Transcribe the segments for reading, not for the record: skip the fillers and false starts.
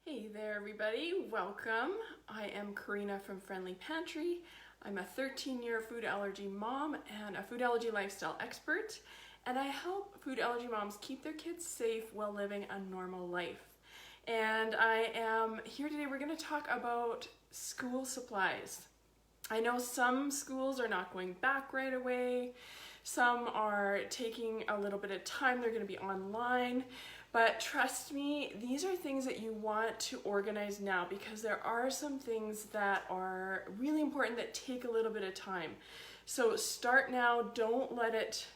Hey there everybody, welcome. I am Karina from Friendly Pantry. I'm a 13-year food allergy mom and a food allergy lifestyle expert, and I help food allergy moms keep their kids safe while living a normal life. And I am here today, we're going to talk about school supplies. I know some schools are not going back right away, some are taking a little bit of time, they're going to be online. But trust me, these are things that you want to organize now because there are some things that are really important that take a little bit of time. So start now. Don't let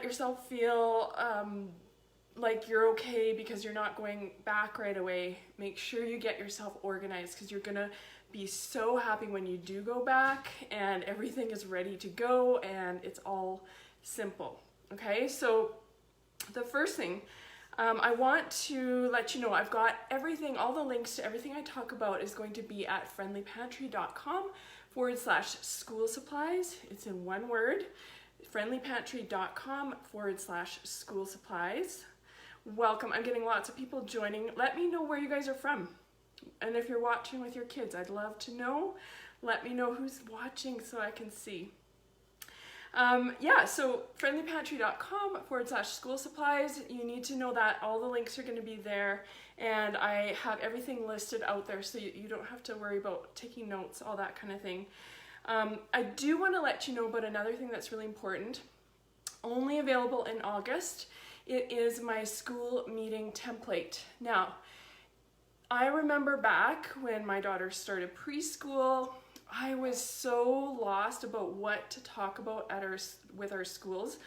yourself feel like you're okay because you're not going back right away. Make sure you get yourself organized because you're gonna be so happy when you do go back and everything is ready to go and it's all simple. Okay, so the first thing, I want to let you know I've got everything, all the links to everything I talk about is going to be at friendlypantry.com/school supplies. It's in one word, friendlypantry.com/school supplies. Welcome. I'm getting lots of people joining. Let me know where you guys are from. And if you're watching with your kids, I'd love to know. Let me know who's watching so I can see. So friendlypantry.com/school supplies. You need to know that all the links are going to be there, and I have everything listed out there so you don't have to worry about taking notes, all that kind of thing. I do want to let you know about another thing that's really important, only available in August. It is my school meeting template. Now, I remember back when my daughter started preschool, I was so lost about what to talk about with our schools.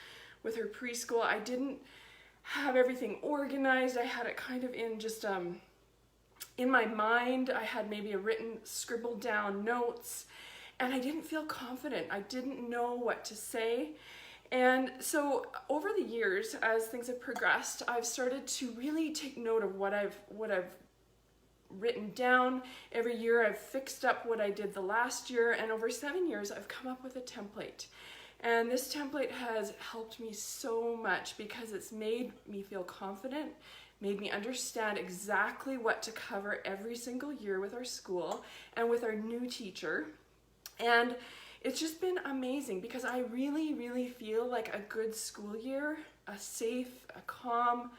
With her preschool, I didn't have everything organized. I had it kind of in just in my mind. I had maybe scribbled down notes, and I didn't feel confident. I didn't know what to say. And so over the years, as things have progressed, I've started to really take note of what I've written down. Every year I've fixed up what I did the last year, and over 7 years I've come up with a template. And this template has helped me so much because it's made me feel confident, made me understand exactly what to cover every single year with our school and with our new teacher. And it's just been amazing because I really, really feel like a good school year, a safe, a calm,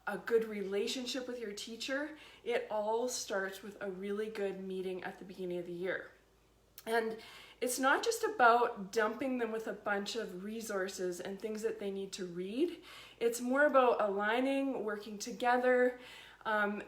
a good relationship with your teacher, it all starts with a really good meeting at the beginning of the year. And it's not just about dumping them with a bunch of resources and things that they need to read. It's more about aligning, working together, and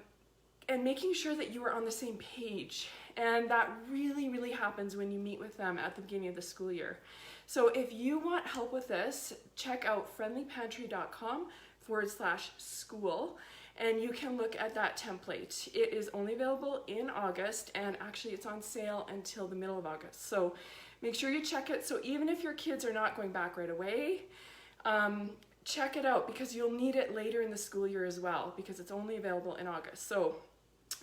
making sure that you are on the same page. And that really, really happens when you meet with them at the beginning of the school year. So if you want help with this, check out friendlypantry.com/school, and you can look at that template. It is only available in August, and actually it's on sale until the middle of August. So make sure you check it. So even if your kids are not going back right away, check it out because you'll need it later in the school year as well because it's only available in August. So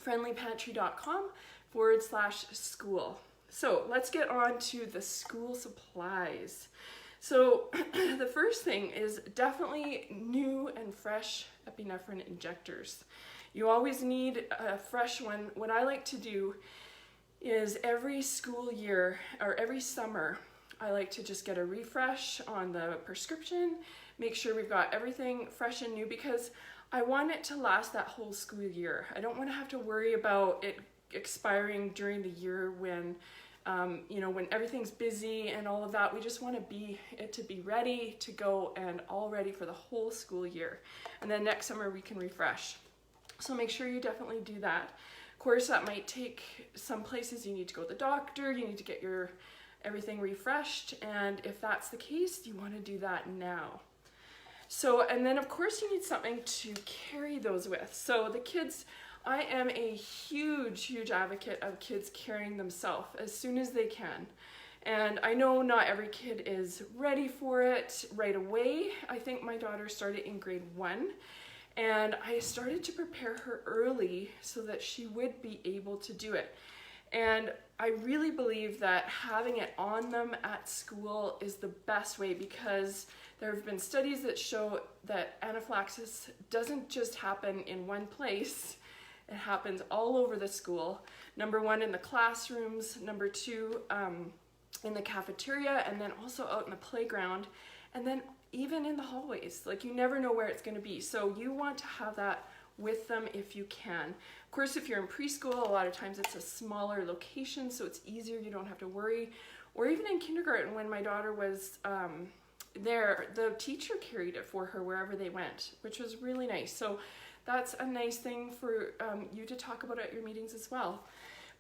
friendlypantry.com/school. So let's get on to the school supplies. So the first thing is definitely new and fresh epinephrine injectors. You always need a fresh one. What I like to do is every school year or every summer, I like to just get a refresh on the prescription, make sure we've got everything fresh and new because I want it to last that whole school year. I don't want to have to worry about it expiring during the year when when everything's busy and all of that. We just want it to be ready to go and all ready for the whole school year. And then next summer we can refresh. So make sure you definitely do that. Of course, that might take some places you need to go to the doctor, you need to get everything refreshed. And if that's the case, you want to do that now. So, and then of course you need something to carry those with. So the kids, I am a huge, huge advocate of kids carrying themselves as soon as they can. And I know not every kid is ready for it right away. I think my daughter started in grade 1, and I started to prepare her early so that she would be able to do it. And I really believe that having it on them at school is the best way because There have been studies that show that anaphylaxis doesn't just happen in one place. It happens all over the school. Number one, in the classrooms. Number two, in the cafeteria, and then also out in the playground, and then even in the hallways. Like, you never know where it's going to be. So you want to have that with them if you can. Of course, if you're in preschool, a lot of times it's a smaller location, so it's easier. You don't have to worry. Or even in kindergarten, when my daughter was there, the teacher carried it for her wherever they went, which was really nice. So that's a nice thing for you to talk about at your meetings as well.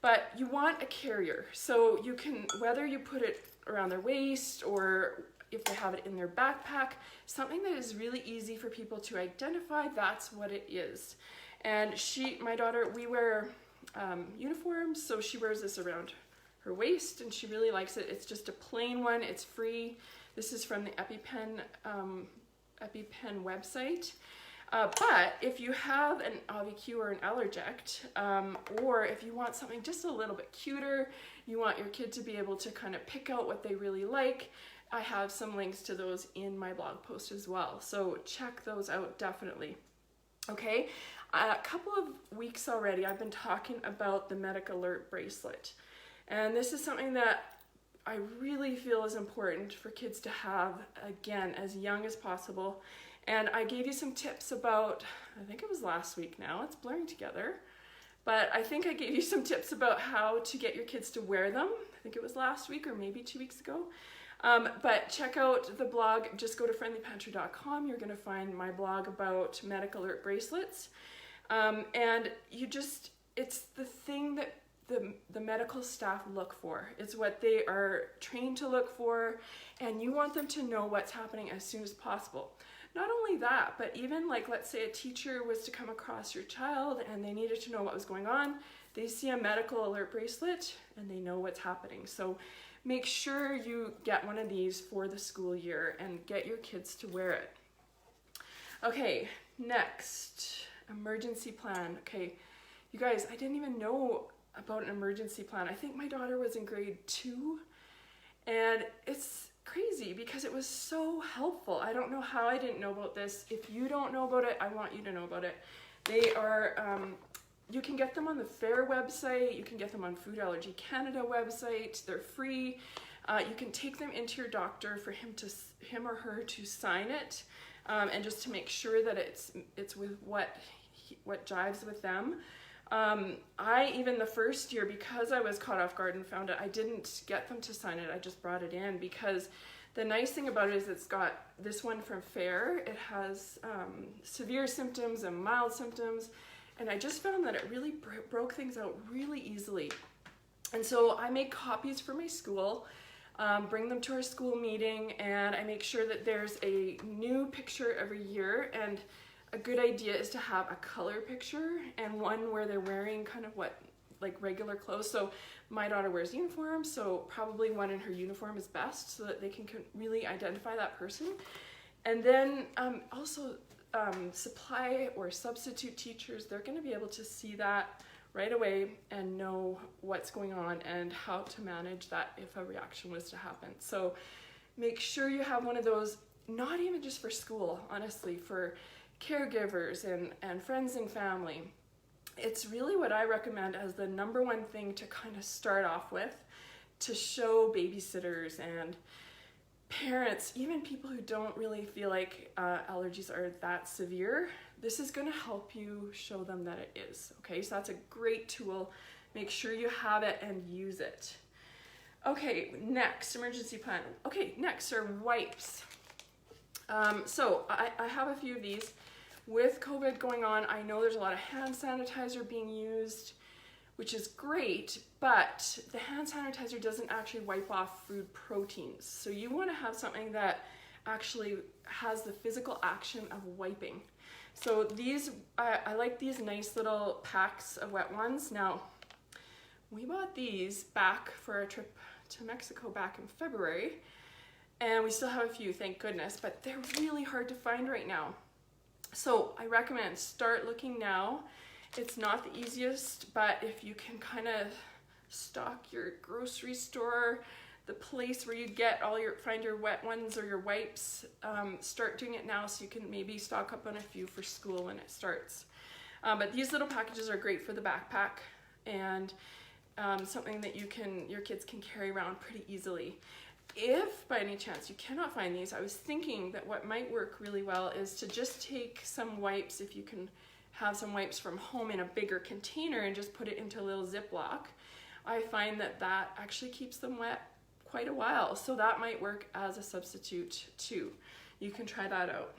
But you want a carrier, so you can, whether you put it around their waist or if they have it in their backpack, something that is really easy for people to identify, that's what it is. And my daughter, we wear uniforms, so she wears this around her waist, and she really likes it. It's just a plain one, it's free. This is from the EpiPen website. But if you have an AviQ or an Allergect, or if you want something just a little bit cuter, you want your kid to be able to kind of pick out what they really like, I have some links to those in my blog post as well. So check those out, definitely. Okay, a couple of weeks already, I've been talking about the Medic Alert bracelet. And this is something that I really feel is important for kids to have, again, as young as possible. And I gave you some tips about, I think it was last week now, it's blurring together, but I think I gave you some tips about how to get your kids to wear them. I think it was last week or maybe 2 weeks ago. But check out the blog, just go to friendlypantry.com. You're going to find my blog about Medic Alert bracelets. And it's the thing that the medical staff look for. It's what they are trained to look for, and you want them to know what's happening as soon as possible. Not only that, but even like, let's say a teacher was to come across your child and they needed to know what was going on, they see a medical alert bracelet and they know what's happening. So make sure you get one of these for the school year and get your kids to wear it. Okay, next, emergency plan. Okay, you guys, I didn't even know about an emergency plan. I think my daughter was in grade 2, and it's crazy because it was so helpful. I don't know how I didn't know about this. If you don't know about it, I want you to know about it. They are, you can get them on the FAIR website, you can get them on Food Allergy Canada website, they're free. You can take them into your doctor for him or her to sign it, and just to make sure that it's with what jives with them. I, even the first year, because I was caught off guard and found it, I didn't get them to sign it. I just brought it in because the nice thing about it is it's got this one from FAIR. It has severe symptoms and mild symptoms, and I just found that it really broke things out really easily. And so I make copies for my school, bring them to our school meeting, and I make sure that there's a new picture every year. And a good idea is to have a color picture and one where they're wearing kind of like regular clothes. So my daughter wears uniform, so probably one in her uniform is best so that they can really identify that person. And then also supply or substitute teachers, they're going to be able to see that right away and know what's going on and how to manage that if a reaction was to happen. So make sure you have one of those, not even just for school, honestly, for caregivers and friends and family. It's really what I recommend as the number one thing to kind of start off with, to show babysitters and parents, even people who don't really feel like allergies are that severe. This is going to help you show them that it is. Okay, so that's a great tool. Make sure you have it and use it. Okay, next, emergency plan. Okay, next are wipes. So I have a few of these. With COVID going on, I know there's a lot of hand sanitizer being used, which is great, but the hand sanitizer doesn't actually wipe off food proteins. So you want to have something that actually has the physical action of wiping. So these, I like these nice little packs of wet ones. Now, we bought these back for a trip to Mexico back in February, and we still have a few, thank goodness, but they're really hard to find right now. So I recommend start looking now. It's not the easiest, but if you can kind of stock your grocery store, the place where you find your wet ones or your wipes. Start doing it now so you can maybe stock up on a few for school when it starts. But these little packages are great for the backpack, and something that your kids can carry around pretty easily. If by any chance you cannot find these, I was thinking that what might work really well is to just take some wipes, if you can have some wipes from home in a bigger container, and just put it into a little Ziploc. I find that actually keeps them wet quite a while, so that might work as a substitute too. You can try that out.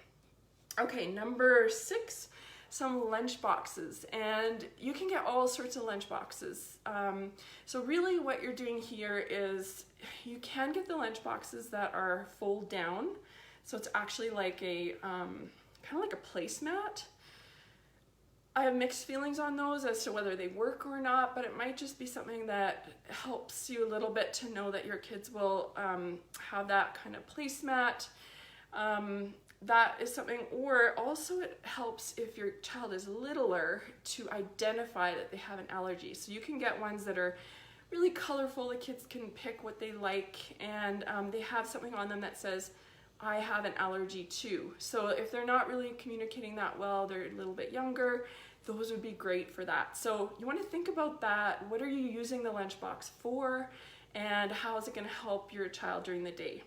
Okay, number 6, some lunch boxes, and you can get all sorts of lunch boxes. So really what you're doing here is you can get the lunch boxes that are fold down, so it's actually like a kind of like a placemat. I have mixed feelings on those as to whether they work or not, but it might just be something that helps you a little bit to know that your kids will have that kind of placemat. That is something, or also it helps if your child is littler to identify that they have an allergy. So you can get ones that are really colorful, the kids can pick what they like, and they have something on them that says, I have an allergy too. So if they're not really communicating that well, they're a little bit younger, those would be great for that. So you want to think about that. What are you using the lunchbox for, and how is it going to help your child during the day?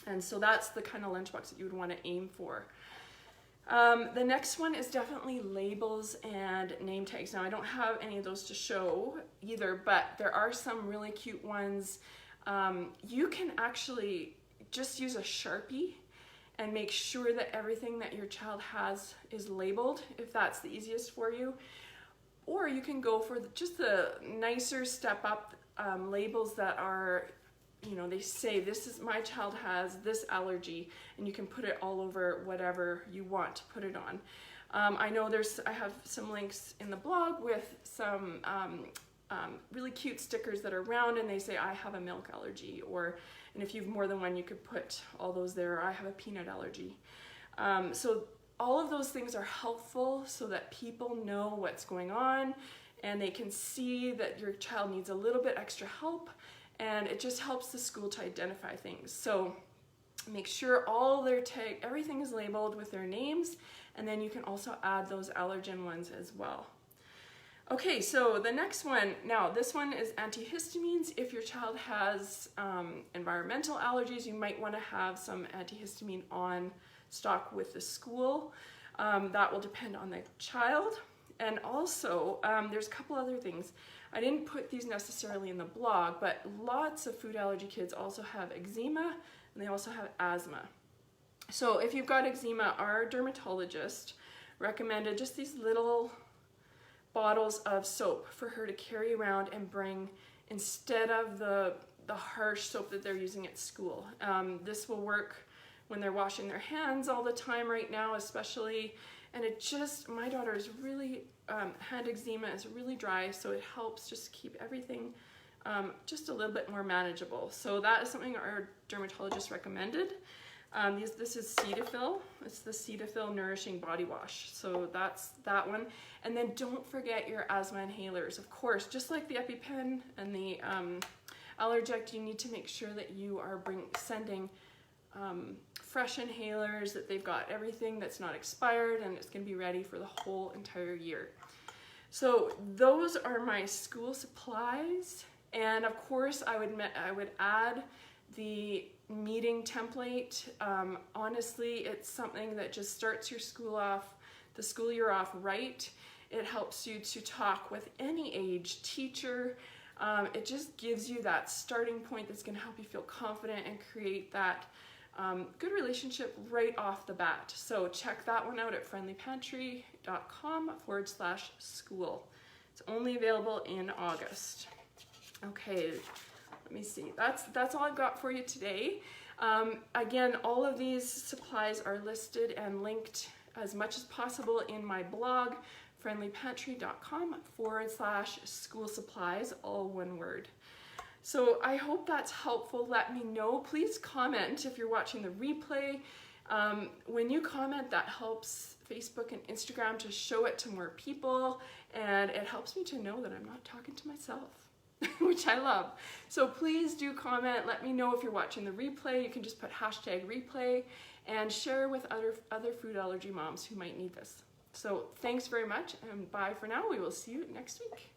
And so that's the kind of lunchbox that you would want to aim for. The next one is definitely labels and name tags. Now I don't have any of those to show either, but there are some really cute ones. You can actually just use a Sharpie and make sure that everything that your child has is labeled, if that's the easiest for you. Or you can go for just the nicer step up labels that are, you know, they say my child has this allergy, and you can put it all over whatever you want to put it on. I know I have some links in the blog with some really cute stickers that are round, and they say I have a milk allergy, and if you have more than one, you could put all those there. I have a peanut allergy. So all of those things are helpful so that people know what's going on, and they can see that your child needs a little bit extra help, and it just helps the school to identify things. So make sure everything is labeled with their names, and then you can also add those allergen ones as well. Okay, so the next one, now this one is antihistamines. If your child has environmental allergies, you might want to have some antihistamine on stock with the school. That will depend on the child. And also, there's a couple other things. I didn't put these necessarily in the blog, but lots of food allergy kids also have eczema, and they also have asthma. So if you've got eczema, our dermatologist recommended just these little bottles of soap for her to carry around and bring instead of the harsh soap that they're using at school. This will work when they're washing their hands all the time right now, especially. And my daughter's really, hand eczema is really dry, so it helps just keep everything just a little bit more manageable. So that is something our dermatologist recommended. This is Cetaphil. It's the Cetaphil Nourishing Body Wash. So that's that one. And then don't forget your asthma inhalers. Of course, just like the EpiPen and the Allergy, you need to make sure that you are sending fresh inhalers, that they've got everything that's not expired, and it's going to be ready for the whole entire year. So those are my school supplies. And of course, I would add the meeting template. Honestly, it's something that just starts the school year off right. It helps you to talk with any age teacher. It just gives you that starting point that's going to help you feel confident and create that good relationship right off the bat. So check that one out at friendlypantry.com/school. It's only available in August. Okay, let me see. That's all I've got for you today. Again, all of these supplies are listed and linked as much as possible in my blog, friendlypantry.com/school supplies, all one word. So I hope that's helpful. Let me know. Please comment if you're watching the replay. When you comment, that helps Facebook and Instagram to show it to more people, and it helps me to know that I'm not talking to myself. which I love. So please do comment. Let me know if you're watching the replay. You can just put #replay and share with other food allergy moms who might need this. So thanks very much, and bye for now. We will see you next week.